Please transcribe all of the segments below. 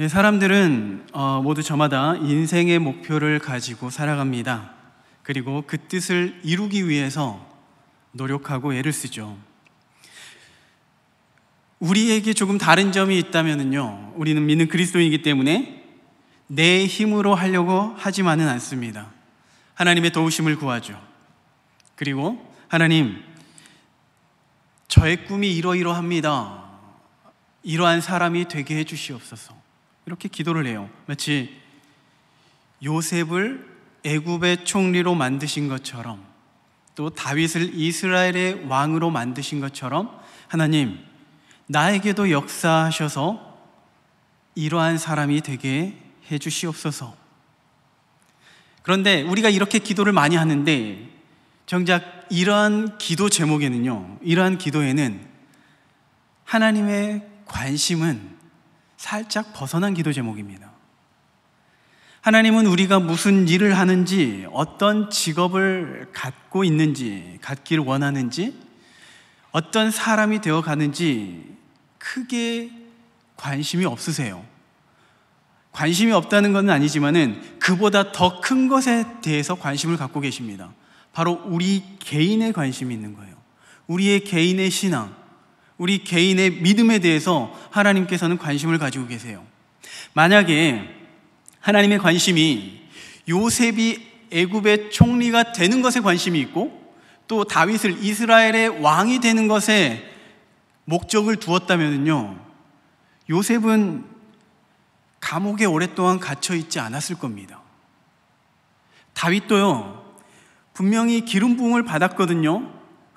사람들은 모두 저마다 인생의 목표를 가지고 살아갑니다. 그리고 그 뜻을 이루기 위해서 노력하고 애를 쓰죠. 우리에게 조금 다른 점이 있다면요, 우리는 믿는 그리스도인이기 때문에 내 힘으로 하려고 하지만은 않습니다. 하나님의 도우심을 구하죠. 그리고 하나님, 저의 꿈이 이러이러합니다. 이러한 사람이 되게 해주시옵소서. 이렇게 기도를 해요. 마치 요셉을 애굽의 총리로 만드신 것처럼, 또 다윗을 이스라엘의 왕으로 만드신 것처럼 하나님, 나에게도 역사하셔서 이러한 사람이 되게 해주시옵소서. 그런데 우리가 이렇게 기도를 많이 하는데 정작 이러한 기도 제목에는요, 이러한 기도에는 하나님의 관심은 살짝 벗어난 기도 제목입니다. 하나님은 우리가 무슨 일을 하는지, 어떤 직업을 갖고 있는지, 갖기를 원하는지, 어떤 사람이 되어 가는지 크게 관심이 없으세요. 관심이 없다는 건 아니지만은 그보다 더 큰 것에 대해서 관심을 갖고 계십니다. 바로 우리 개인의 관심이 있는 거예요. 우리의 개인의 신앙, 우리 개인의 믿음에 대해서 하나님께서는 관심을 가지고 계세요. 만약에 하나님의 관심이 요셉이 애굽의 총리가 되는 것에 관심이 있고 또 다윗을 이스라엘의 왕이 되는 것에 목적을 두었다면요, 요셉은 감옥에 오랫동안 갇혀 있지 않았을 겁니다. 다윗도요, 분명히 기름 부음을 받았거든요.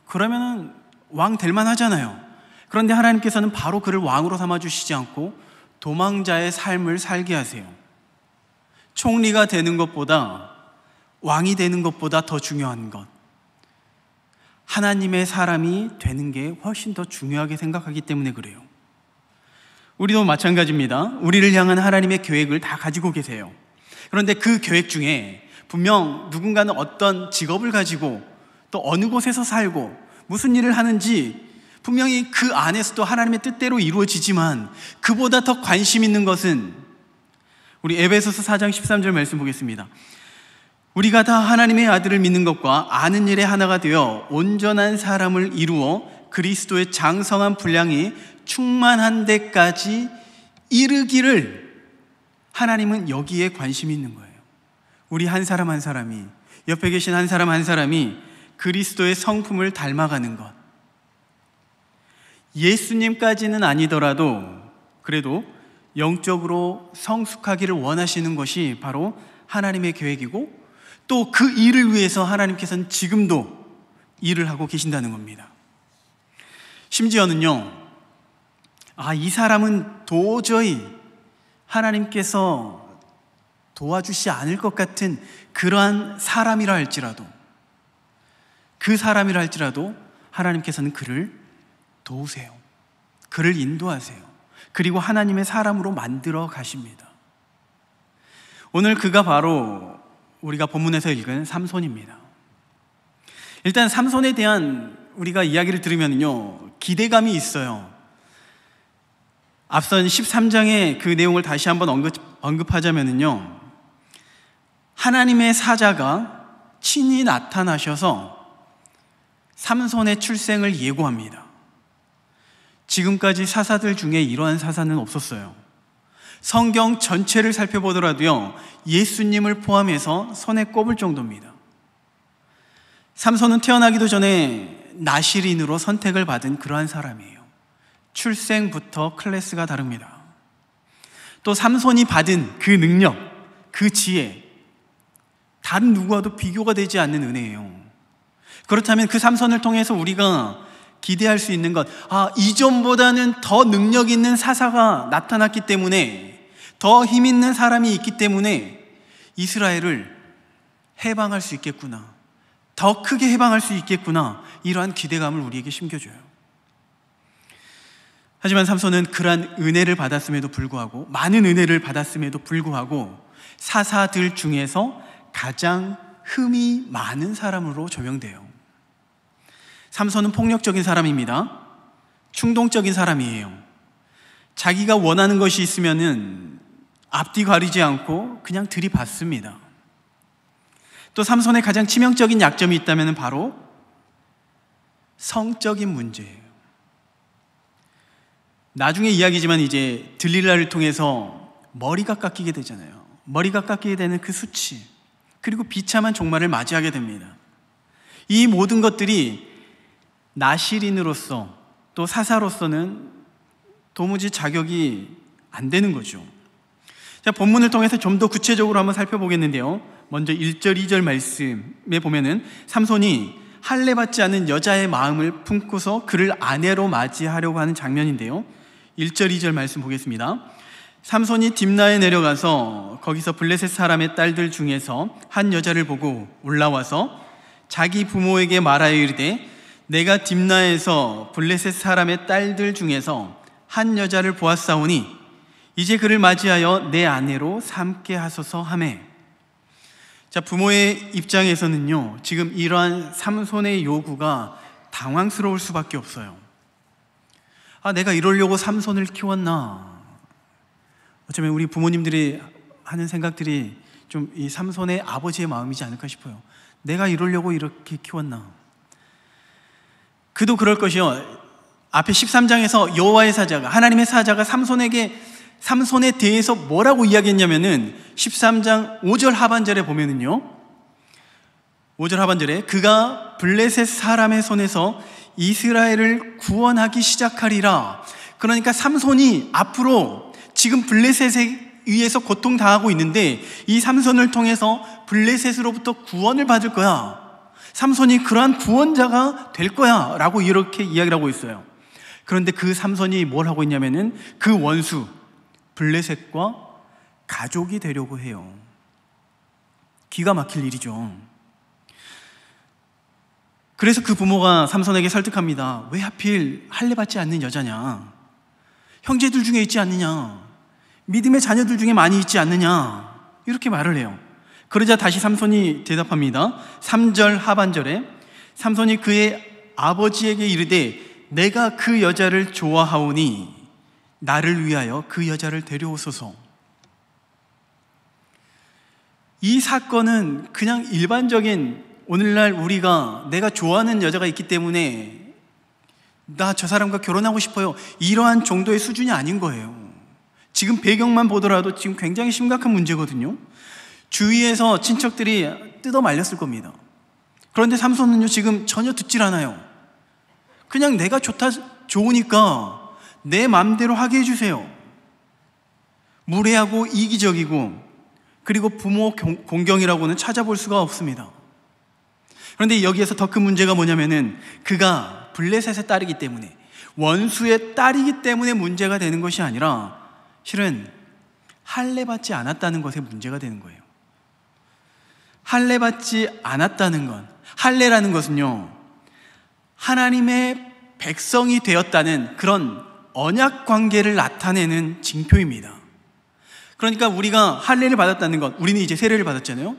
그러면 왕 될 만하잖아요. 그런데 하나님께서는 바로 그를 왕으로 삼아주시지 않고 도망자의 삶을 살게 하세요. 총리가 되는 것보다, 왕이 되는 것보다 더 중요한 것, 하나님의 사람이 되는 게 훨씬 더 중요하게 생각하기 때문에 그래요. 우리도 마찬가지입니다. 우리를 향한 하나님의 계획을 다 가지고 계세요. 그런데 그 계획 중에 분명 누군가는 어떤 직업을 가지고 또 어느 곳에서 살고 무슨 일을 하는지 분명히 그 안에서도 하나님의 뜻대로 이루어지지만 그보다 더 관심 있는 것은, 우리 에베소서 4장 13절 말씀 보겠습니다. 우리가 다 하나님의 아들을 믿는 것과 아는 일에 하나가 되어 온전한 사람을 이루어 그리스도의 장성한 분량이 충만한 데까지 이르기를, 하나님은 여기에 관심이 있는 거예요. 우리 한 사람 한 사람이, 옆에 계신 한 사람 한 사람이 그리스도의 성품을 닮아가는 것, 예수님까지는 아니더라도 그래도 영적으로 성숙하기를 원하시는 것이 바로 하나님의 계획이고, 또 그 일을 위해서 하나님께서는 지금도 일을 하고 계신다는 겁니다. 심지어는요, 이 사람은 도저히 하나님께서 도와주시지 않을 것 같은 그러한 사람이라 할지라도, 그 사람이라 할지라도 하나님께서는 그를 도우세요. 그를 인도하세요. 그리고 하나님의 사람으로 만들어 가십니다. 오늘 그가 바로 우리가 본문에서 읽은 삼손입니다. 일단 삼손에 대한 우리가 이야기를 들으면요, 기대감이 있어요. 앞선 13장의 그 내용을 다시 한번 언급하자면요, 하나님의 사자가 친히 나타나셔서 삼손의 출생을 예고합니다. 지금까지 사사들 중에 이러한 사사는 없었어요. 성경 전체를 살펴보더라도요, 예수님을 포함해서 손에 꼽을 정도입니다. 삼손은 태어나기도 전에 나실인으로 선택을 받은 그러한 사람이에요. 출생부터 클래스가 다릅니다. 또 삼손이 받은 그 능력, 그 지혜, 다른 누구와도 비교가 되지 않는 은혜예요. 그렇다면 그 삼손을 통해서 우리가 기대할 수 있는 것, 이전보다는 더 능력 있는 사사가 나타났기 때문에, 더 힘 있는 사람이 있기 때문에 이스라엘을 해방할 수 있겠구나, 더 크게 해방할 수 있겠구나, 이러한 기대감을 우리에게 심겨줘요. 하지만 삼손은 그러한 은혜를 받았음에도 불구하고, 많은 은혜를 받았음에도 불구하고 사사들 중에서 가장 흠이 많은 사람으로 조명돼요. 삼손은 폭력적인 사람입니다. 충동적인 사람이에요. 자기가 원하는 것이 있으면은 앞뒤 가리지 않고 그냥 들이받습니다. 또 삼손의 가장 치명적인 약점이 있다면 바로 성적인 문제예요. 나중에 이야기지만 이제 들릴라를 통해서 머리가 깎이게 되잖아요. 머리가 깎이게 되는 그 수치, 그리고 비참한 종말을 맞이하게 됩니다. 이 모든 것들이 나실인으로서 또 사사로서는 도무지 자격이 안 되는 거죠. 자, 본문을 통해서 좀 더 구체적으로 한번 살펴보겠는데요. 먼저 1절, 2절 말씀에 보면은 삼손이 할례 받지 않은 여자의 마음을 품고서 그를 아내로 맞이하려고 하는 장면인데요. 1절, 2절 말씀 보겠습니다. 삼손이 딥나에 내려가서 거기서 블레셋 사람의 딸들 중에서 한 여자를 보고 올라와서 자기 부모에게 말하여 이르되 내가 딥나에서 블레셋 사람의 딸들 중에서 한 여자를 보았사오니 이제 그를 맞이하여 내 아내로 삼게 하소서 하매. 자, 부모의 입장에서는요, 지금 이러한 삼손의 요구가 당황스러울 수밖에 없어요. 내가 이러려고 삼손을 키웠나? 어쩌면 우리 부모님들이 하는 생각들이 좀 이 삼손의 아버지의 마음이지 않을까 싶어요. 내가 이러려고 이렇게 키웠나? 그도 그럴 것이요. 앞에 13장에서 여호와의 사자가, 하나님의 사자가 삼손에 대해서 뭐라고 이야기했냐면은 13장 5절 하반절에 보면은요, 5절 하반절에 그가 블레셋 사람의 손에서 이스라엘을 구원하기 시작하리라. 그러니까 삼손이 앞으로 지금 블레셋에 의해서 고통당하고 있는데 이 삼손을 통해서 블레셋으로부터 구원을 받을 거야. 삼손이 그러한 구원자가 될 거야 라고 이렇게 이야기를 하고 있어요. 그런데 그 삼손이 뭘 하고 있냐면은 그 원수 블레셋과 가족이 되려고 해요. 기가 막힐 일이죠. 그래서 그 부모가 삼손에게 설득합니다. 왜 하필 할례 받지 않는 여자냐? 형제들 중에 있지 않느냐? 믿음의 자녀들 중에 많이 있지 않느냐? 이렇게 말을 해요. 그러자 다시 삼손이 대답합니다. 3절 하반절에 삼손이 그의 아버지에게 이르되 내가 그 여자를 좋아하오니 나를 위하여 그 여자를 데려오소서. 이 사건은 그냥 일반적인 오늘날 우리가 내가 좋아하는 여자가 있기 때문에 나 저 사람과 결혼하고 싶어요, 이러한 정도의 수준이 아닌 거예요. 지금 배경만 보더라도 지금 굉장히 심각한 문제거든요. 주위에서 친척들이 뜯어 말렸을 겁니다. 그런데 삼손은요, 지금 전혀 듣질 않아요. 그냥 내가 좋으니까 내 마음대로 하게 해주세요. 무례하고 이기적이고 그리고 부모 공경이라고는 찾아볼 수가 없습니다. 그런데 여기에서 더 큰 문제가 뭐냐면은 그가 블레셋의 딸이기 때문에, 원수의 딸이기 때문에 문제가 되는 것이 아니라 실은 할례 받지 않았다는 것에 문제가 되는 거예요. 할례 받지 않았다는 건, 할례라는 것은요, 하나님의 백성이 되었다는 그런 언약 관계를 나타내는 징표입니다. 그러니까 우리가 할례를 받았다는 것, 우리는 이제 세례를 받았잖아요.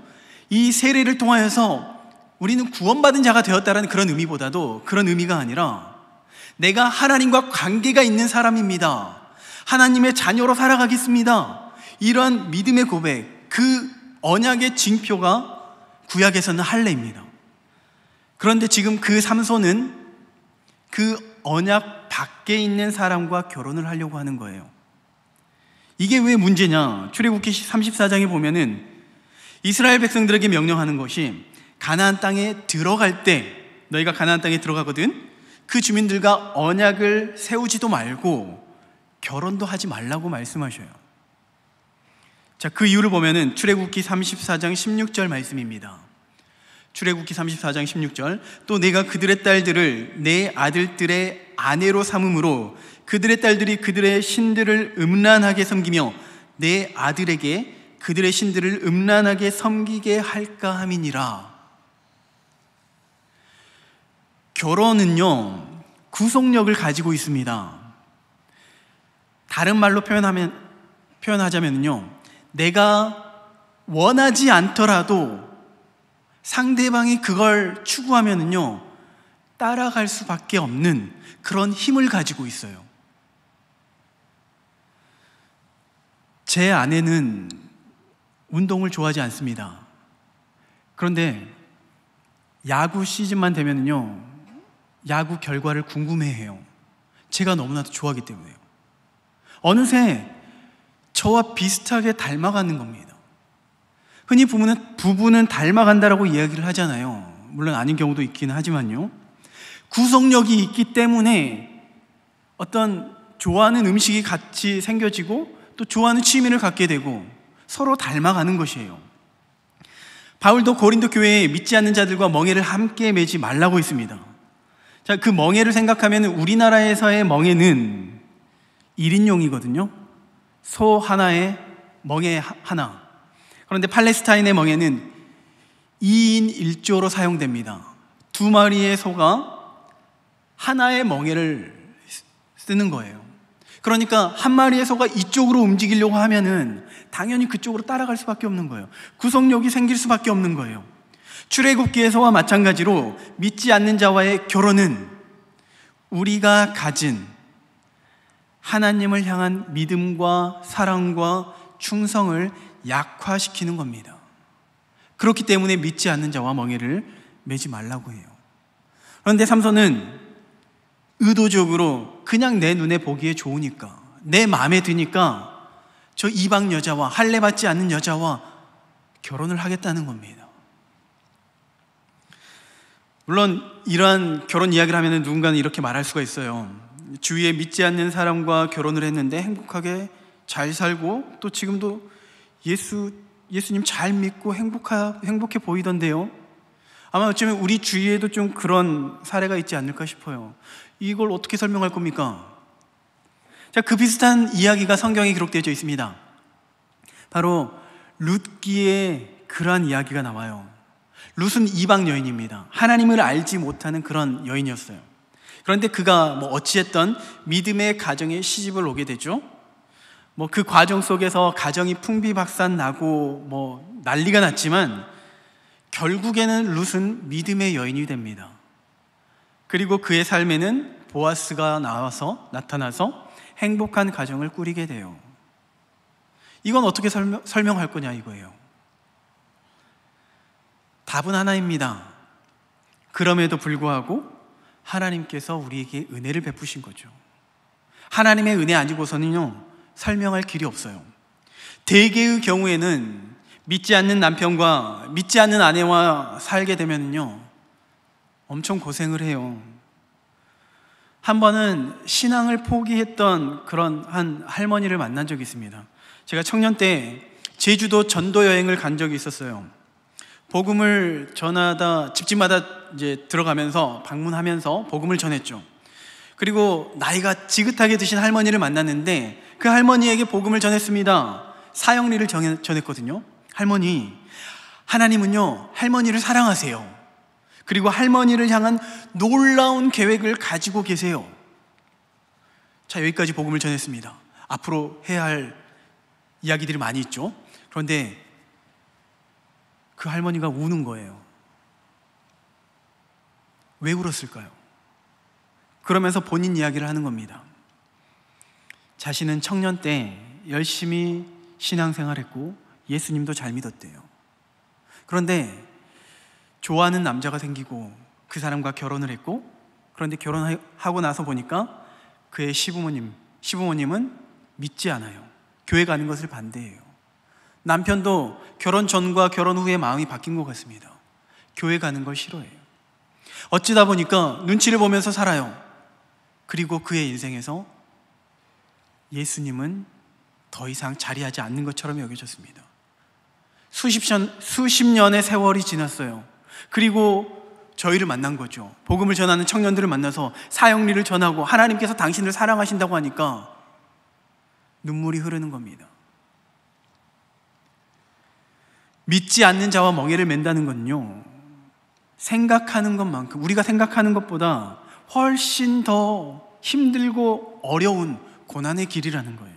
이 세례를 통하여서 우리는 구원받은 자가 되었다는 그런 의미보다도, 그런 의미가 아니라 내가 하나님과 관계가 있는 사람입니다, 하나님의 자녀로 살아가겠습니다, 이러한 믿음의 고백, 그 언약의 징표가 구약에서는 할례입니다. 그런데 지금 그 삼손은 그 언약 밖에 있는 사람과 결혼을 하려고 하는 거예요. 이게 왜 문제냐? 출애굽기 34장에 보면은 이스라엘 백성들에게 명령하는 것이, 가나안 땅에 들어갈 때, 너희가 가나안 땅에 들어가거든, 그 주민들과 언약을 세우지도 말고 결혼도 하지 말라고 말씀하셔요. 자, 그 이유를 보면은 출애굽기 34장 16절 말씀입니다. 출애굽기 34장 16절, 또 내가 그들의 딸들을 내 아들들의 아내로 삼음으로 그들의 딸들이 그들의 신들을 음란하게 섬기며 내 아들에게 그들의 신들을 음란하게 섬기게 할까 함이니라. 결혼은요, 구속력을 가지고 있습니다. 다른 말로 표현하자면요, 내가 원하지 않더라도 상대방이 그걸 추구하면은요, 따라갈 수밖에 없는 그런 힘을 가지고 있어요. 제 아내는 운동을 좋아하지 않습니다. 그런데 야구 시즌만 되면요, 야구 결과를 궁금해해요. 제가 너무나도 좋아하기 때문에요. 어느새 저와 비슷하게 닮아가는 겁니다. 흔히 부부는 닮아간다라고 이야기를 하잖아요. 물론 아닌 경우도 있긴 하지만요. 구속력이 있기 때문에 어떤 좋아하는 음식이 같이 생겨지고 또 좋아하는 취미를 갖게 되고 서로 닮아가는 것이에요. 바울도 고린도 교회에 믿지 않는 자들과 멍에를 함께 매지 말라고 했습니다. 자, 그 멍에를 생각하면 우리나라에서의 멍에는 1인용이거든요. 소 하나에 멍에 하나. 그런데 팔레스타인의 멍에는 2인 1조로 사용됩니다. 2마리의 소가 하나의 멍에를 쓰는 거예요. 그러니까 한 마리의 소가 이쪽으로 움직이려고 하면은 당연히 그쪽으로 따라갈 수밖에 없는 거예요. 구속력이 생길 수밖에 없는 거예요. 출애굽기에서와 마찬가지로 믿지 않는 자와의 결혼은 우리가 가진 하나님을 향한 믿음과 사랑과 충성을 약화시키는 겁니다. 그렇기 때문에 믿지 않는 자와 멍에를 매지 말라고 해요. 그런데 삼손은 의도적으로 그냥 내 눈에 보기에 좋으니까, 내 마음에 드니까 저 이방 여자와, 할례받지 않는 여자와 결혼을 하겠다는 겁니다. 물론 이러한 결혼 이야기를 하면 누군가는 이렇게 말할 수가 있어요. 주위에 믿지 않는 사람과 결혼을 했는데 행복하게 잘 살고 또 지금도 예수님 잘 믿고 행복해 보이던데요. 아마 어쩌면 우리 주위에도 좀 그런 사례가 있지 않을까 싶어요. 이걸 어떻게 설명할 겁니까? 자, 그 비슷한 이야기가 성경에 기록되어 있습니다. 바로 룻기의 그러한 이야기가 나와요. 룻은 이방 여인입니다. 하나님을 알지 못하는 그런 여인이었어요. 그런데 그가 어찌했던 믿음의 가정에 시집을 오게 되죠. 그 과정 속에서 가정이 풍비박산 나고 난리가 났지만 결국에는 룻은 믿음의 여인이 됩니다. 그리고 그의 삶에는 보아스가 나타나서 행복한 가정을 꾸리게 돼요. 이건 어떻게 설명할 거냐 이거예요. 답은 하나입니다. 그럼에도 불구하고 하나님께서 우리에게 은혜를 베푸신 거죠. 하나님의 은혜 아니고서는요, 설명할 길이 없어요. 대개의 경우에는 믿지 않는 남편과 믿지 않는 아내와 살게 되면요, 엄청 고생을 해요. 한 번은 신앙을 포기했던 그런 한 할머니를 만난 적이 있습니다. 제가 청년 때 제주도 전도 여행을 간 적이 있었어요. 복음을 전하다 집집마다 이제 들어가면서 방문하면서 복음을 전했죠. 그리고 나이가 지긋하게 드신 할머니를 만났는데 그 할머니에게 복음을 전했습니다. 사형리를 전했거든요. 할머니, 하나님은요 할머니를 사랑하세요. 그리고 할머니를 향한 놀라운 계획을 가지고 계세요. 자, 여기까지 복음을 전했습니다. 앞으로 해야 할 이야기들이 많이 있죠. 그런데 그 할머니가 우는 거예요. 왜 울었을까요? 그러면서 본인 이야기를 하는 겁니다. 자신은 청년 때 열심히 신앙생활했고 예수님도 잘 믿었대요. 그런데 좋아하는 남자가 생기고 그 사람과 결혼을 했고, 그런데 결혼하고 나서 보니까 그의 시부모님은 믿지 않아요. 교회 가는 것을 반대해요. 남편도 결혼 전과 결혼 후에 마음이 바뀐 것 같습니다. 교회 가는 걸 싫어해요. 어찌다 보니까 눈치를 보면서 살아요. 그리고 그의 인생에서 예수님은 더 이상 자리하지 않는 것처럼 여겨졌습니다. 수십 년의 세월이 지났어요. 그리고 저희를 만난 거죠. 복음을 전하는 청년들을 만나서 사형리를 전하고 하나님께서 당신을 사랑하신다고 하니까 눈물이 흐르는 겁니다. 믿지 않는 자와 멍에를 맨다는 건요, 생각하는 것만큼, 우리가 생각하는 것보다 훨씬 더 힘들고 어려운 고난의 길이라는 거예요.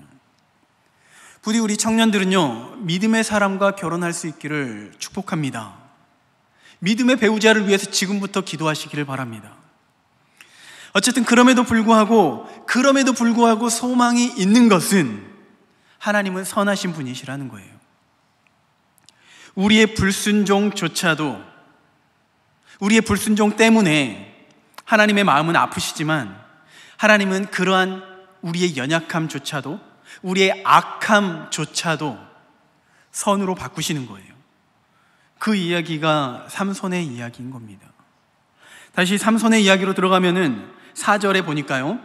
부디 우리 청년들은요, 믿음의 사람과 결혼할 수 있기를 축복합니다. 믿음의 배우자를 위해서 지금부터 기도하시기를 바랍니다. 어쨌든 그럼에도 불구하고 소망이 있는 것은 하나님은 선하신 분이시라는 거예요. 우리의 불순종조차도, 우리의 불순종 때문에 하나님의 마음은 아프시지만 하나님은 그러한 우리의 연약함조차도, 우리의 악함조차도 선으로 바꾸시는 거예요. 그 이야기가 삼손의 이야기인 겁니다. 다시 삼손의 이야기로 들어가면은 4절에 보니까요,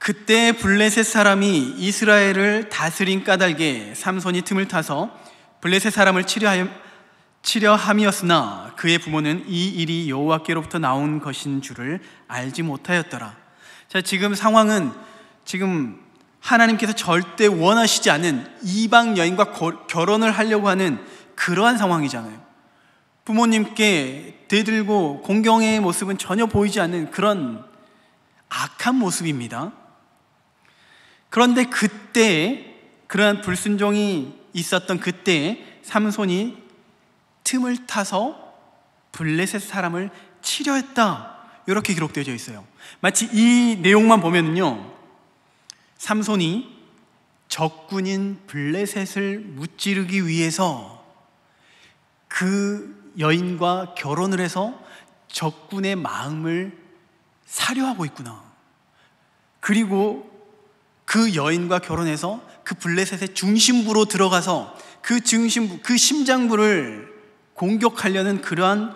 그때 블레셋 사람이 이스라엘을 다스린 까닭에 삼손이 틈을 타서 블레셋 사람을 치려함이었으나 그의 부모는 이 일이 여호와께로부터 나온 것인 줄을 알지 못하였더라. 자, 지금 상황은 지금 하나님께서 절대 원하시지 않는 이방 여인과 결혼을 하려고 하는 그러한 상황이잖아요. 부모님께 대들고 공경의 모습은 전혀 보이지 않는 그런 악한 모습입니다. 그런데 그때, 그러한 불순종이 있었던 그때 삼손이 틈을 타서 블레셋 사람을 치려했다, 이렇게 기록되어 있어요. 마치 이 내용만 보면은요, 삼손이 적군인 블레셋을 무찌르기 위해서 그 여인과 결혼을 해서 적군의 마음을 사려 하고 있구나. 그리고 그 여인과 결혼해서 그 블레셋의 중심부로 들어가서 그 중심부, 그 심장부를 공격하려는 그러한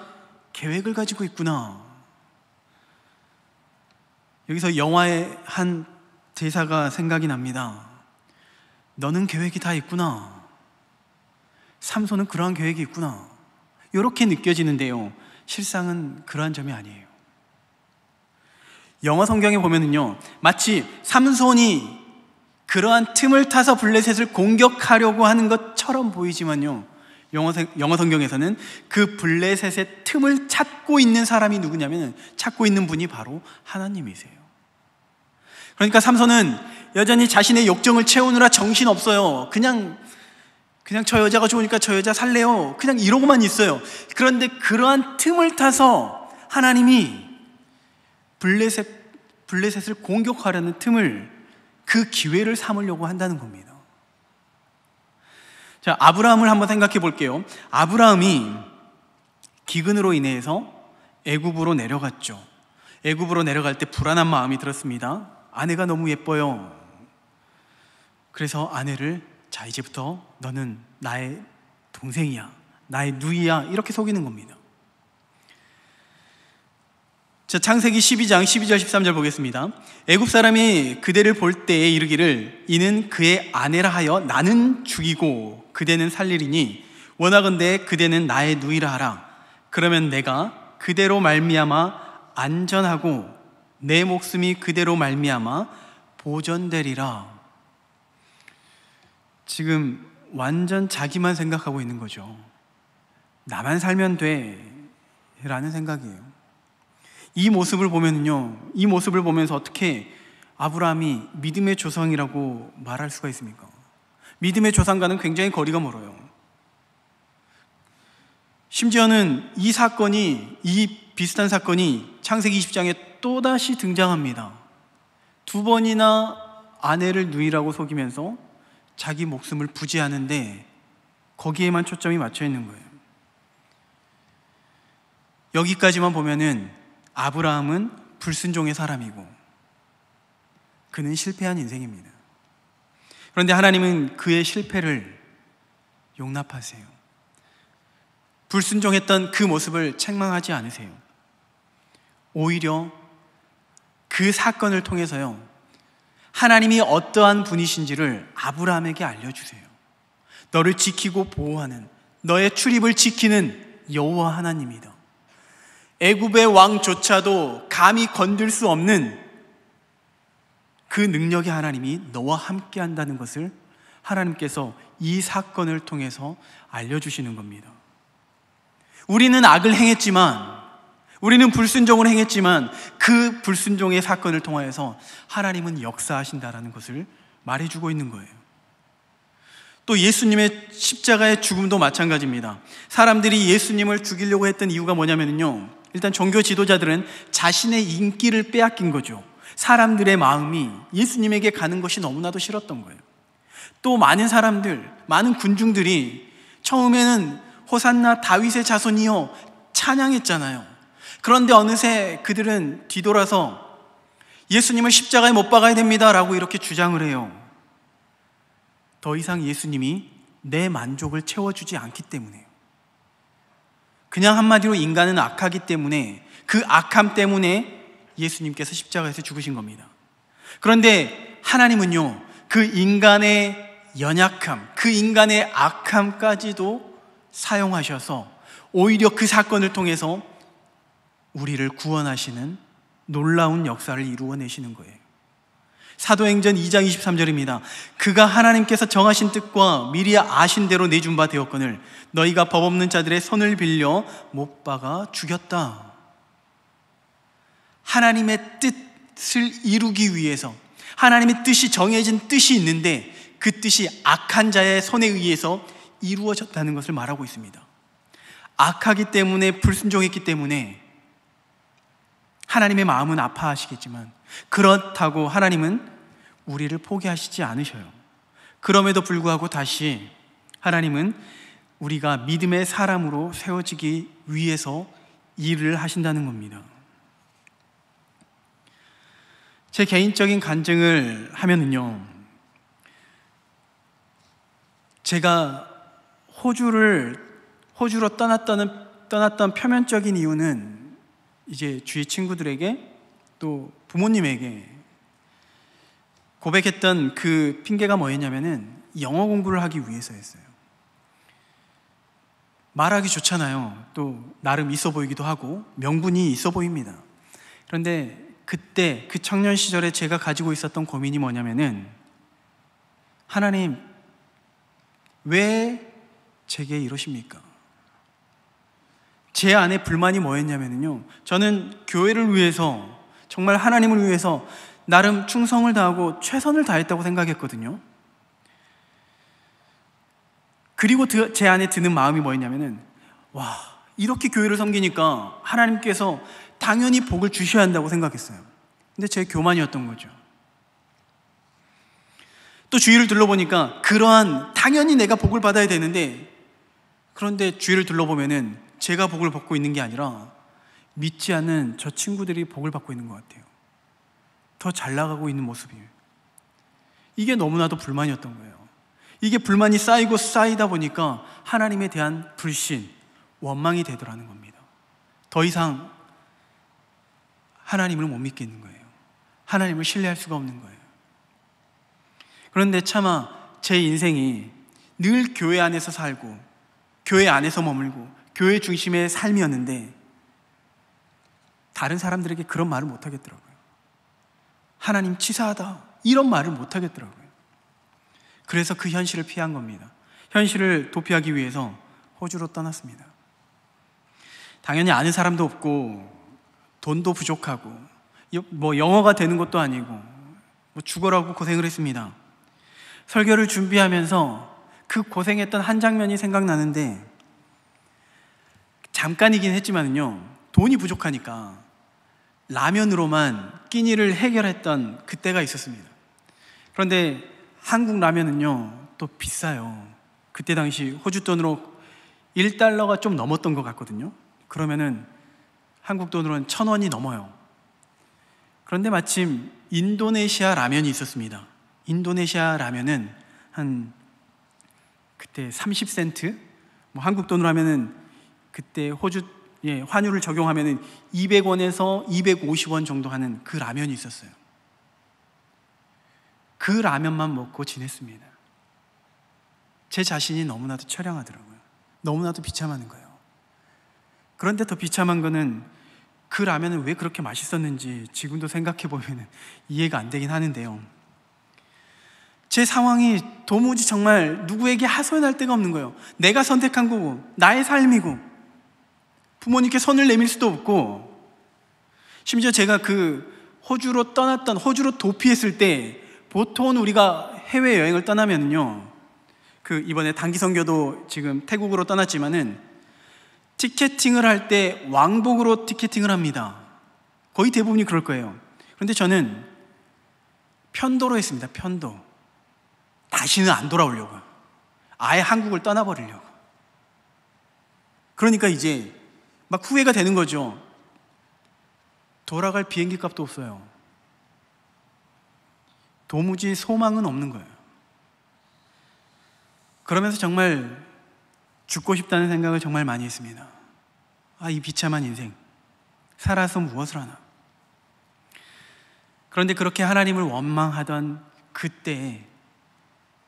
계획을 가지고 있구나. 여기서 영화의 한 대사가 생각이 납니다. 너는 계획이 다 있구나. 삼손은 그러한 계획이 있구나. 이렇게 느껴지는데요, 실상은 그러한 점이 아니에요. 영어 성경에 보면은요, 마치 삼손이 그러한 틈을 타서 블레셋을 공격하려고 하는 것처럼 보이지만요, 영어 성경에서는 그 블레셋의 틈을 찾고 있는 사람이 누구냐면, 찾고 있는 분이 바로 하나님이세요. 그러니까 삼손은 여전히 자신의 욕정을 채우느라 정신없어요. 그냥 저 여자가 좋으니까 저 여자 살래요, 그냥 이러고만 있어요. 그런데 그러한 틈을 타서 하나님이 블레셋을 공격하려는 틈을, 그 기회를 삼으려고 한다는 겁니다. 자, 아브라함을 한번 생각해 볼게요. 아브라함이 기근으로 인해서 애굽으로 내려갔죠. 애굽으로 내려갈 때 불안한 마음이 들었습니다. 아내가 너무 예뻐요. 그래서 아내를, 자, 이제부터 너는 나의 동생이야, 나의 누이야, 이렇게 속이는 겁니다. 자, 창세기 12장 12절 13절 보겠습니다. 애굽 사람이 그대를 볼 때에 이르기를 이는 그의 아내라 하여 나는 죽이고 그대는 살리리니 원하건대 그대는 나의 누이라 하라. 그러면 내가 그대로 말미암아 안전하고 내 목숨이 그대로 말미암아 보전되리라. 지금 완전 자기만 생각하고 있는 거죠. 나만 살면 돼 라는 생각이에요. 이 모습을 보면요, 이 모습을 보면서 어떻게 아브라함이 믿음의 조상이라고 말할 수가 있습니까? 믿음의 조상과는 굉장히 거리가 멀어요. 심지어는 이 비슷한 사건이 창세기 20장에 또다시 등장합니다. 2번이나 아내를 누이라고 속이면서 자기 목숨을 부지하는데 거기에만 초점이 맞춰 있는 거예요. 여기까지만 보면은 아브라함은 불순종의 사람이고 그는 실패한 인생입니다. 그런데 하나님은 그의 실패를 용납하세요. 불순종했던 그 모습을 책망하지 않으세요. 오히려 그 사건을 통해서요, 하나님이 어떠한 분이신지를 아브라함에게 알려주세요. 너를 지키고 보호하는, 너의 출입을 지키는 여호와 하나님이다. 애굽의 왕조차도 감히 건들 수 없는 그 능력의 하나님이 너와 함께 한다는 것을 하나님께서 이 사건을 통해서 알려주시는 겁니다. 우리는 악을 행했지만, 우리는 불순종을 행했지만 그 불순종의 사건을 통하여서 하나님은 역사하신다라는 것을 말해주고 있는 거예요. 또 예수님의 십자가의 죽음도 마찬가지입니다. 사람들이 예수님을 죽이려고 했던 이유가 뭐냐면요, 일단 종교 지도자들은 자신의 인기를 빼앗긴 거죠. 사람들의 마음이 예수님에게 가는 것이 너무나도 싫었던 거예요. 또 많은 사람들, 많은 군중들이 처음에는 호산나 다윗의 자손이여 찬양했잖아요. 그런데 어느새 그들은 뒤돌아서 예수님을 십자가에 못 박아야 됩니다 라고 이렇게 주장을 해요. 더 이상 예수님이 내 만족을 채워주지 않기 때문에요. 그냥 한마디로 인간은 악하기 때문에, 그 악함 때문에 예수님께서 십자가에서 죽으신 겁니다. 그런데 하나님은요, 그 인간의 연약함, 그 인간의 악함까지도 사용하셔서 오히려 그 사건을 통해서 우리를 구원하시는 놀라운 역사를 이루어내시는 거예요. 사도행전 2장 23절입니다. 그가 하나님께서 정하신 뜻과 미리 아신 대로 내준 바 되었거늘 너희가 법 없는 자들의 손을 빌려 못 박아 죽였다. 하나님의 뜻을 이루기 위해서, 하나님의 뜻이 정해진 뜻이 있는데 그 뜻이 악한 자의 손에 의해서 이루어졌다는 것을 말하고 있습니다. 악하기 때문에, 불순종했기 때문에 하나님의 마음은 아파하시겠지만 그렇다고 하나님은 우리를 포기하시지 않으셔요. 그럼에도 불구하고 다시 하나님은 우리가 믿음의 사람으로 세워지기 위해서 일을 하신다는 겁니다. 제 개인적인 간증을 하면은요, 제가 호주로 떠났던 표면적인 이유는 이제 주위 친구들에게 또 부모님에게 고백했던 그 핑계가 뭐였냐면은 영어 공부를 하기 위해서였어요. 말하기 좋잖아요. 또 나름 있어 보이기도 하고 명분이 있어 보입니다. 그런데 그때 그 청년 시절에 제가 가지고 있었던 고민이 뭐냐면은, 하나님 왜 제게 이러십니까? 제 안에 불만이 뭐였냐면요, 저는 교회를 위해서, 정말 하나님을 위해서 나름 충성을 다하고 최선을 다했다고 생각했거든요. 그리고 제 안에 드는 마음이 뭐였냐면은, 와, 이렇게 교회를 섬기니까 하나님께서 당연히 복을 주셔야 한다고 생각했어요. 근데 제 교만이었던 거죠. 또 주위를 둘러보니까 그러한, 당연히 내가 복을 받아야 되는데, 그런데 주위를 둘러보면은 제가 복을 받고 있는 게 아니라 믿지 않는 저 친구들이 복을 받고 있는 것 같아요. 더 잘 나가고 있는 모습이에요. 이게 너무나도 불만이었던 거예요. 이게 불만이 쌓이고 쌓이다 보니까 하나님에 대한 불신, 원망이 되더라는 겁니다. 더 이상 하나님을 못 믿겠는 거예요. 하나님을 신뢰할 수가 없는 거예요. 그런데 차마 제 인생이 늘 교회 안에서 살고 교회 안에서 머물고 교회 중심의 삶이었는데, 다른 사람들에게 그런 말을 못 하겠더라고요. 하나님 치사하다, 이런 말을 못 하겠더라고요. 그래서 그 현실을 피한 겁니다. 현실을 도피하기 위해서 호주로 떠났습니다. 당연히 아는 사람도 없고 돈도 부족하고 뭐 영어가 되는 것도 아니고 뭐 죽어라고 고생을 했습니다. 설교를 준비하면서 그 고생했던 한 장면이 생각나는데, 잠깐이긴 했지만요, 돈이 부족하니까 라면으로만 끼니를 해결했던 그때가 있었습니다. 그런데 한국 라면은요 또 비싸요. 그때 당시 호주 돈으로 $1가 좀 넘었던 것 같거든요. 그러면은 한국 돈으로는 1,000원이 넘어요. 그런데 마침 인도네시아 라면이 있었습니다. 인도네시아 라면은 한 그때 30센트, 뭐 한국 돈으로 하면은 그때 호주 환율을 적용하면은 200원에서 250원 정도 하는 그 라면이 있었어요. 그 라면만 먹고 지냈습니다. 제 자신이 너무나도 처량하더라고요. 너무나도 비참한 거예요. 그런데 더 비참한 거는 그 라면은 왜 그렇게 맛있었는지 지금도 생각해 보면 이해가 안 되긴 하는데요. 제 상황이 도무지 정말 누구에게 하소연할 데가 없는 거예요. 내가 선택한 거고 나의 삶이고 부모님께 손을 내밀 수도 없고, 심지어 제가 그 호주로 도피했을 때, 보통은 우리가 해외여행을 떠나면요, 그 이번에 단기 선교도 지금 태국으로 떠났지만은 티켓팅을 할 때 왕복으로 티켓팅을 합니다. 거의 대부분이 그럴 거예요. 그런데 저는 편도로 했습니다. 편도. 다 다시는 안 돌아오려고, 아예 한국을 떠나버리려고. 그러니까 이제 막 후회가 되는 거죠. 돌아갈 비행기 값도 없어요. 도무지 소망은 없는 거예요. 그러면서 정말 죽고 싶다는 생각을 정말 많이 했습니다. 이 비참한 인생, 살아서 무엇을 하나. 그런데 그렇게 하나님을 원망하던 그때에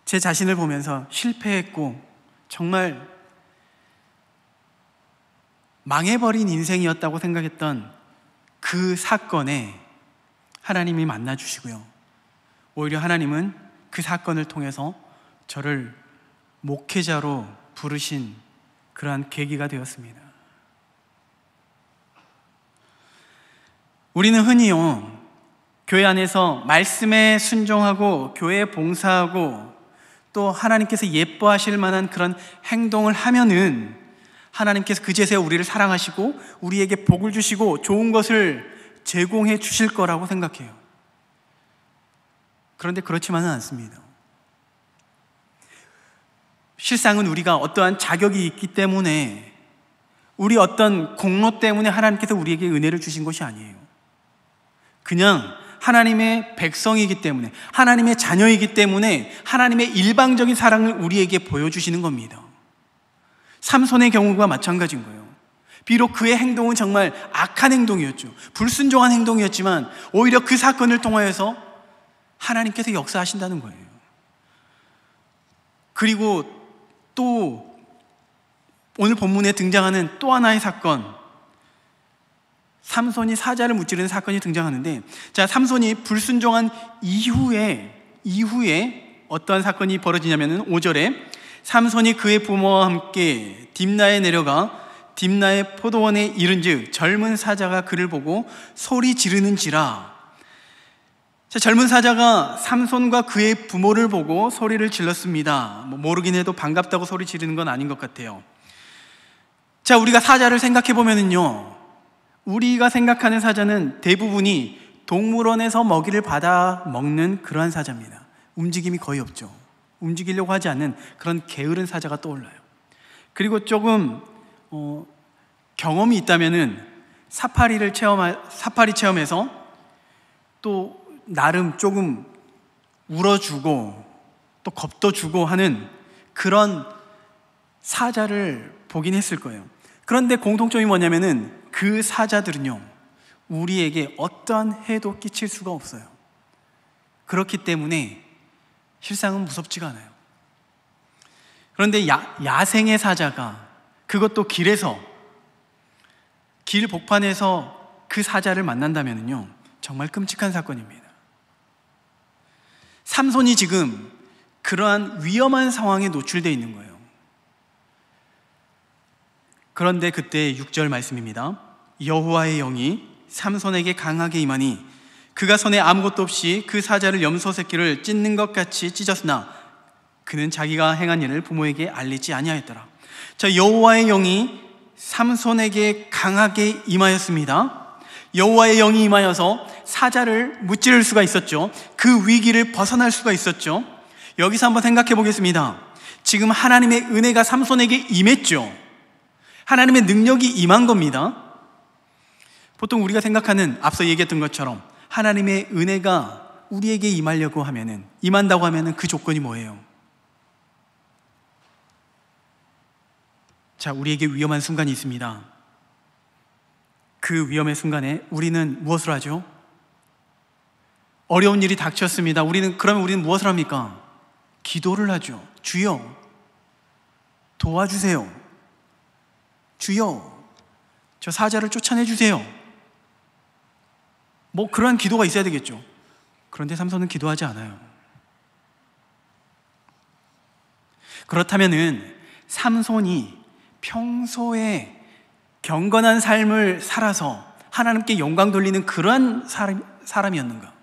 제 자신을 보면서 실패했고 정말 망해버린 인생이었다고 생각했던 그 사건에 하나님이 만나주시고요, 오히려 하나님은 그 사건을 통해서 저를 목회자로 부르신 그러한 계기가 되었습니다. 우리는 흔히요, 교회 안에서 말씀에 순종하고 교회에 봉사하고 또 하나님께서 예뻐하실 만한 그런 행동을 하면은 하나님께서 그제서야 우리를 사랑하시고 우리에게 복을 주시고 좋은 것을 제공해 주실 거라고 생각해요. 그런데 그렇지만은 않습니다. 실상은 우리가 어떠한 자격이 있기 때문에, 우리 어떤 공로 때문에 하나님께서 우리에게 은혜를 주신 것이 아니에요. 그냥 하나님의 백성이기 때문에, 하나님의 자녀이기 때문에 하나님의 일방적인 사랑을 우리에게 보여주시는 겁니다. 삼손의 경우가 마찬가지인 거예요. 비록 그의 행동은 정말 악한 행동이었죠. 불순종한 행동이었지만 오히려 그 사건을 통하여서 하나님께서 역사하신다는 거예요. 그리고 또 오늘 본문에 등장하는 또 하나의 사건, 삼손이 사자를 무찌르는 사건이 등장하는데, 자, 삼손이 불순종한 이후에 어떠한 사건이 벌어지냐면은 5절에 삼손이 그의 부모와 함께 딥나에 내려가 딥나의 포도원에 이른즉 젊은 사자가 그를 보고 소리 지르는지라. 자, 젊은 사자가 삼손과 그의 부모를 보고 소리를 질렀습니다. 모르긴 해도 반갑다고 소리 지르는 건 아닌 것 같아요. 자, 우리가 사자를 생각해 보면은요, 우리가 생각하는 사자는 대부분이 동물원에서 먹이를 받아 먹는 그러한 사자입니다. 움직임이 거의 없죠. 움직이려고 하지 않는 그런 게으른 사자가 떠올라요. 그리고 조금 경험이 있다면은 사파리 체험에서 또 나름 조금 울어주고 또 겁도 주고 하는 그런 사자를 보긴 했을 거예요. 그런데 공통점이 뭐냐면은 그 사자들은요, 우리에게 어떠한 해도 끼칠 수가 없어요. 그렇기 때문에 실상은 무섭지가 않아요. 그런데 야생의 사자가, 그것도 길에서, 길 복판에서 그 사자를 만난다면요, 정말 끔찍한 사건입니다. 삼손이 지금 그러한 위험한 상황에 노출되어 있는 거예요. 그런데 그때 6절 말씀입니다. 여호와의 영이 삼손에게 강하게 임하니 그가 손에 아무것도 없이 그 사자를 염소 새끼를 찢는 것 같이 찢었으나 그는 자기가 행한 일을 부모에게 알리지 아니하였더라. 자, 여호와의 영이 삼손에게 강하게 임하였습니다. 여호와의 영이 임하여서 사자를 무찌를 수가 있었죠. 그 위기를 벗어날 수가 있었죠. 여기서 한번 생각해 보겠습니다. 지금 하나님의 은혜가 삼손에게 임했죠. 하나님의 능력이 임한 겁니다. 보통 우리가 생각하는, 앞서 얘기했던 것처럼 하나님의 은혜가 우리에게 임하려고 하면은, 임한다고 하면은 그 조건이 뭐예요? 자, 우리에게 위험한 순간이 있습니다. 그 위험의 순간에 우리는 무엇을 하죠? 어려운 일이 닥쳤습니다. 그러면 우리는 무엇을 합니까? 기도를 하죠. 주여, 도와주세요. 주여, 저 사자를 쫓아내 주세요. 그러한 기도가 있어야 되겠죠. 그런데 삼손은 기도하지 않아요. 그렇다면은 삼손이 평소에 경건한 삶을 살아서 하나님께 영광 돌리는 그러한 사람이었는가?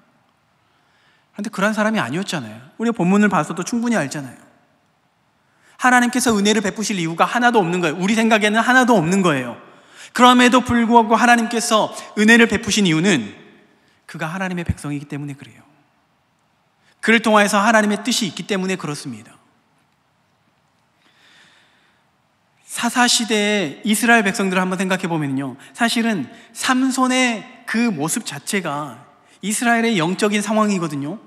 그런데 그러한 사람이 아니었잖아요. 우리가 본문을 봐서도 충분히 알잖아요. 하나님께서 은혜를 베푸실 이유가 하나도 없는 거예요. 우리 생각에는 하나도 없는 거예요. 그럼에도 불구하고 하나님께서 은혜를 베푸신 이유는 그가 하나님의 백성이기 때문에 그래요. 그를 통하여서 하나님의 뜻이 있기 때문에 그렇습니다. 사사시대의 이스라엘 백성들을 한번 생각해 보면요, 사실은 삼손의 그 모습 자체가 이스라엘의 영적인 상황이거든요.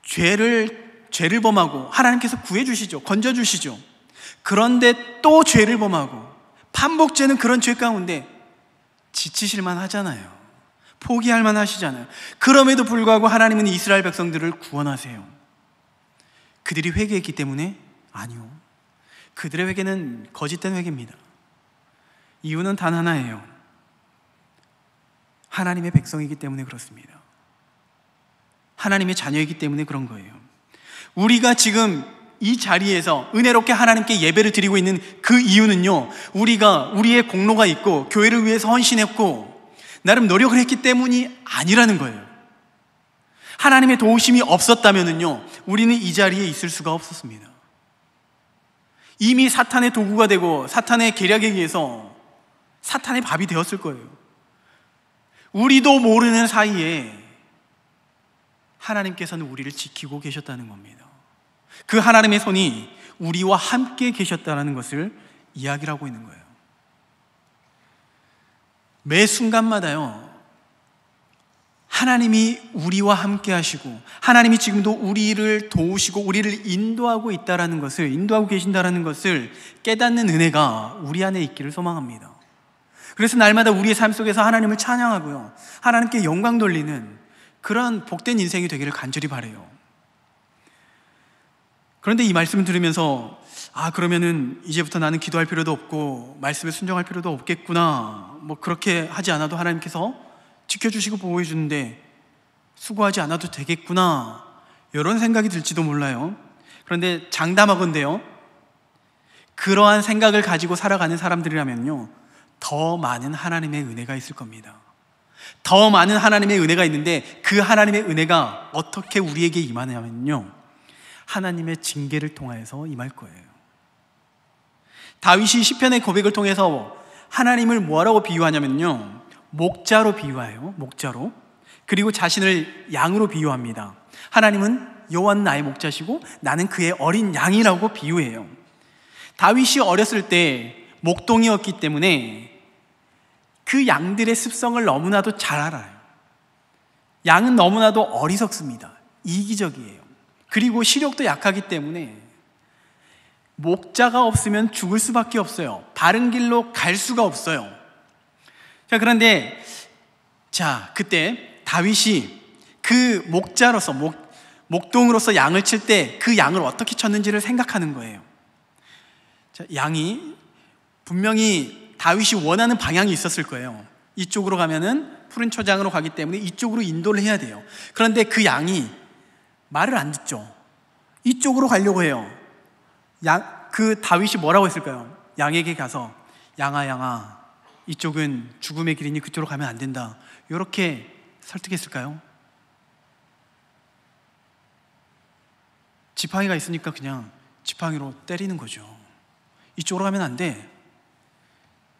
죄를 범하고 하나님께서 구해주시죠. 건져주시죠. 그런데 또 죄를 범하고 반복되는 그런 죄 가운데 지치실만 하잖아요. 포기할만 하시잖아요. 그럼에도 불구하고 하나님은 이스라엘 백성들을 구원하세요. 그들이 회개했기 때문에? 아니요. 그들의 회개는 거짓된 회개입니다. 이유는 단 하나예요. 하나님의 백성이기 때문에 그렇습니다. 하나님의 자녀이기 때문에 그런 거예요. 우리가 지금 이 자리에서 은혜롭게 하나님께 예배를 드리고 있는 그 이유는요, 우리가 우리의 공로가 있고 교회를 위해서 헌신했고 나름 노력을 했기 때문이 아니라는 거예요. 하나님의 도우심이 없었다면요, 우리는 이 자리에 있을 수가 없었습니다. 이미 사탄의 도구가 되고 사탄의 계략에 의해서 사탄의 밥이 되었을 거예요. 우리도 모르는 사이에 하나님께서는 우리를 지키고 계셨다는 겁니다. 그 하나님의 손이 우리와 함께 계셨다는 것을 이야기를 하고 있는 거예요. 매 순간마다요, 하나님이 우리와 함께 하시고 하나님이 지금도 우리를 도우시고 우리를 인도하고 있다라는 것을, 인도하고 계신다라는 것을 깨닫는 은혜가 우리 안에 있기를 소망합니다. 그래서 날마다 우리의 삶 속에서 하나님을 찬양하고요, 하나님께 영광 돌리는 그런 복된 인생이 되기를 간절히 바라요. 그런데 이 말씀을 들으면서 그러면은 이제부터 나는 기도할 필요도 없고 말씀에 순종할 필요도 없겠구나, 뭐 그렇게 하지 않아도 하나님께서 지켜주시고 보호해 주는데 수고하지 않아도 되겠구나, 이런 생각이 들지도 몰라요. 그런데 장담하건대요, 그러한 생각을 가지고 살아가는 사람들이라면요, 더 많은 하나님의 은혜가 있을 겁니다. 더 많은 하나님의 은혜가 있는데 그 하나님의 은혜가 어떻게 우리에게 임하냐면요, 하나님의 징계를 통하여서 임할 거예요. 다윗이 시편의 고백을 통해서 하나님을 뭐라고 비유하냐면요, 목자로 비유해요. 목자로. 그리고 자신을 양으로 비유합니다. 하나님은 여호와는 나의 목자시고 나는 그의 어린 양이라고 비유해요. 다윗이 어렸을 때 목동이었기 때문에 그 양들의 습성을 너무나도 잘 알아요. 양은 너무나도 어리석습니다. 이기적이에요. 그리고 시력도 약하기 때문에 목자가 없으면 죽을 수밖에 없어요. 바른 길로 갈 수가 없어요. 그런데 그때 다윗이 그 목자로서 목동으로서 양을 칠 때 그 양을 어떻게 쳤는지를 생각하는 거예요. 양이 분명히 다윗이 원하는 방향이 있었을 거예요. 이쪽으로 가면은 푸른 초장으로 가기 때문에 이쪽으로 인도를 해야 돼요. 그런데 그 양이 말을 안 듣죠. 이쪽으로 가려고 해요. 그 다윗이 뭐라고 했을까요? 양에게 가서 양아 이쪽은 죽음의 길이니 그쪽으로 가면 안 된다, 이렇게 설득했을까요? 지팡이가 있으니까 그냥 지팡이로 때리는 거죠. 이쪽으로 가면 안 돼.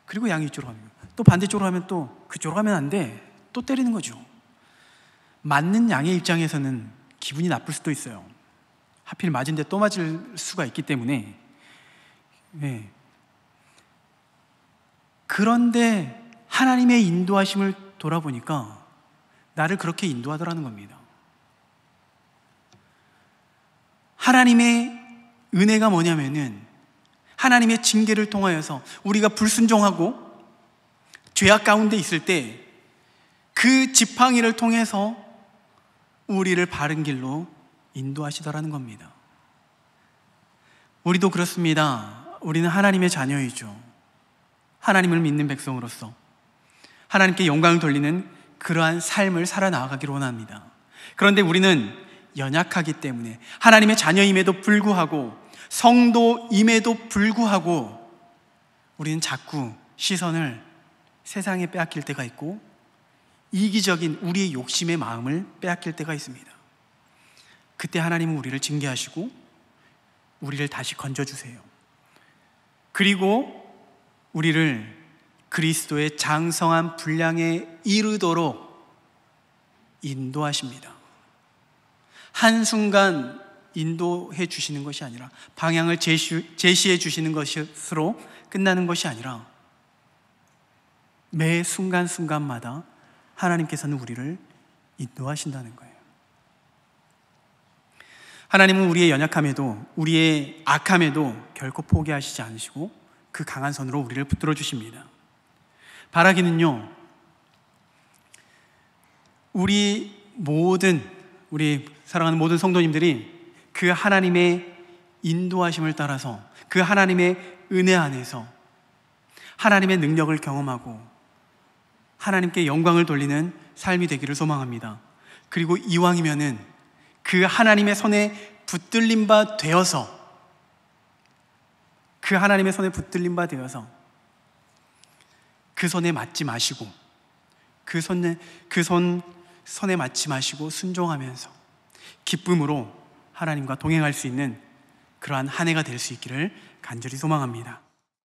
그리고 양이 이쪽으로 가면, 또 반대쪽으로 가면 또 그쪽으로 가면 안 돼. 또 때리는 거죠. 맞는 양의 입장에서는 기분이 나쁠 수도 있어요. 하필 맞은데 또 맞을 수가 있기 때문에. 네. 그런데 하나님의 인도하심을 돌아보니까 나를 그렇게 인도하더라는 겁니다. 하나님의 은혜가 뭐냐면은 하나님의 징계를 통하여서 우리가 불순종하고 죄악 가운데 있을 때 그 지팡이를 통해서 우리를 바른 길로 인도하시더라는 겁니다. 우리도 그렇습니다. 우리는 하나님의 자녀이죠. 하나님을 믿는 백성으로서 하나님께 영광을 돌리는 그러한 삶을 살아나가기를 원합니다. 그런데 우리는 연약하기 때문에 하나님의 자녀임에도 불구하고 성도임에도 불구하고 우리는 자꾸 시선을 세상에 빼앗길 때가 있고 이기적인 우리의 욕심의 마음을 빼앗길 때가 있습니다. 그때 하나님은 우리를 징계하시고 우리를 다시 건져주세요. 그리고 우리를 그리스도의 장성한 분량에 이르도록 인도하십니다. 한순간 인도해 주시는 것이 아니라, 방향을 제시해 주시는 것으로 끝나는 것이 아니라, 매 순간순간마다 하나님께서는 우리를 인도하신다는 거예요. 하나님은 우리의 연약함에도, 우리의 악함에도 결코 포기하시지 않으시고 그 강한 손으로 우리를 붙들어 주십니다. 바라기는요, 우리 사랑하는 모든 성도님들이 그 하나님의 인도하심을 따라서, 그 하나님의 은혜 안에서 하나님의 능력을 경험하고 하나님께 영광을 돌리는 삶이 되기를 소망합니다. 그리고 이왕이면은 그 하나님의 손에 붙들림 바 되어서, 그 하나님의 손에 붙들림 바 되어서 그 손에 맞지 마시고, 손에 맞지 마시고 순종하면서 기쁨으로 하나님과 동행할 수 있는 그러한 한 해가 될 수 있기를 간절히 소망합니다.